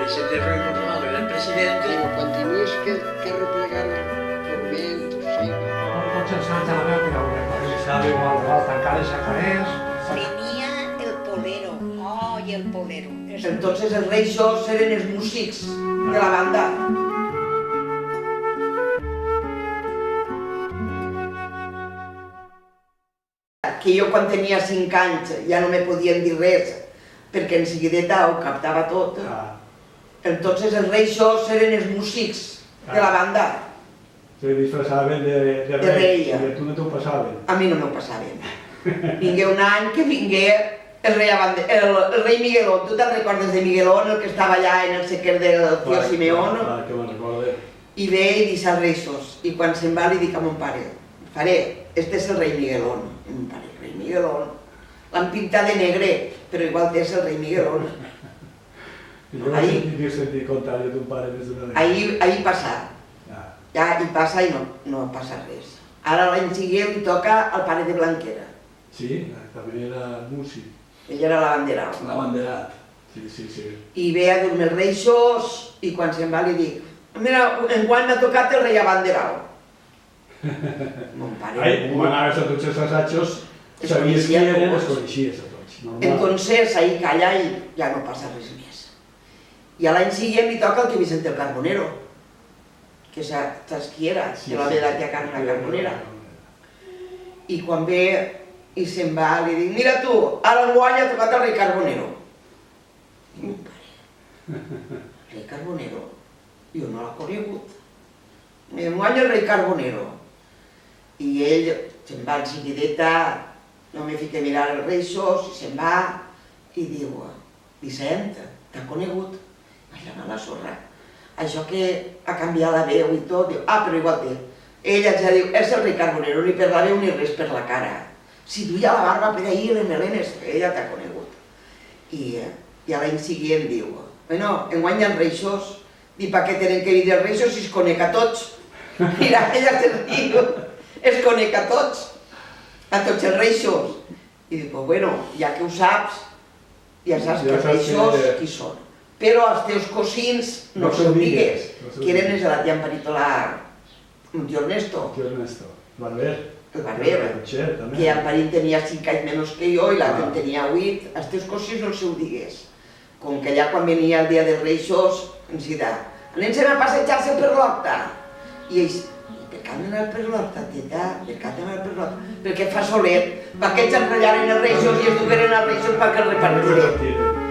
se te recordaba era el presidente. Digo, quan tenies que replegar forment, o sigui... Tots els anys a la meva tirada, perquè sabe igual, tancar els sacarers... Tenía el polero. ¡Ay, el polero! Entonces els reixos eren els músics de la banda. Que jo quan tenia 5 anys ja no me podien dir res perquè en seguideta ho captava tot. Entonces els reixos eren els músics de la banda. Se disfressaven de rei. I tu no t'ho passaven. A mi no m'ho passaven. Vingué un any que vingué el rei Miguelón. Tu te'n recordes de Miguelón, el que estava allà en el sequer del tío Simeón? Clar, que me'n recorde. I ve i dice als reixos. I quan se'n va li dic a mon pare, pare, este és el rei Miguelón. I mon pare, rei Miguelón. L'han pintat de negre, però igual és el rei Miguelón. I jo vaig sentir contar a ton pare des d'una vegada. Ahir passa. Ja hi passa i no passa res. Ara l'any següent li toca al pare de Blanquera. Sí, també era músic. Ell era l'abanderat. L'abanderat. Sí. I ve a dur-me els reixos i quan se'n va li dic, mira, enguany m'ha tocat el rei abanderat. Mon pare... Ai, quan anaves a tots els assajos, sabies qui eren, els coneixies a tots. Entonces, ahí calla i ja no passa res més. I a l'any següent li toca el que Vicente el Carbonero, que saps qui era, que la ve d'aquí a Carme la Carbonera. I quan ve i se'n va, li dic, mira tu, ara enguany ha tocat el rei Carbonero. I mon pare, rei Carbonero, jo no l'ha conegut. Enguany el rei Carbonero. I ell se'n va en seguideta, no me fica a mirar els reixos, i se'n va i diu, Vicent, t'ha conegut? Vaig anar a la sorra. Això que ha canviat la veu i tot, diu, però igual té. Ella ja diu, és el rei Carbonero, ni per la veu ni res per la cara. Si duia la barba per ahir, les melenes, ella t'ha conegut. I a l'any següent diu, bueno, enguany hi ha reixos, i per què tenen que dir els reixos si es conec a tots? Mira, ella se'n diu, es conec a tots els reixos. I dic, bueno, ja que ho saps, ja saps que els reixos qui són. Però els teus cosins no els digues, que eren els de la tia Amparitola, un tio Ernesto. Tio Ernesto, Barber. El Barber, que Amparín tenia 5 anys menys que jo i l'altre en tenia 8. Els teus cosins no els ho digues. Com que allà quan venia el dia dels reixos, ens dirà, anem a passejar-se per l'horta. I ells, per què han d'anar per l'horta, teta? Per què han d'anar per l'horta? Perquè fa solet, perquè ells enrotllaren els reixos i es dugueren els reixos perquè els repartiren.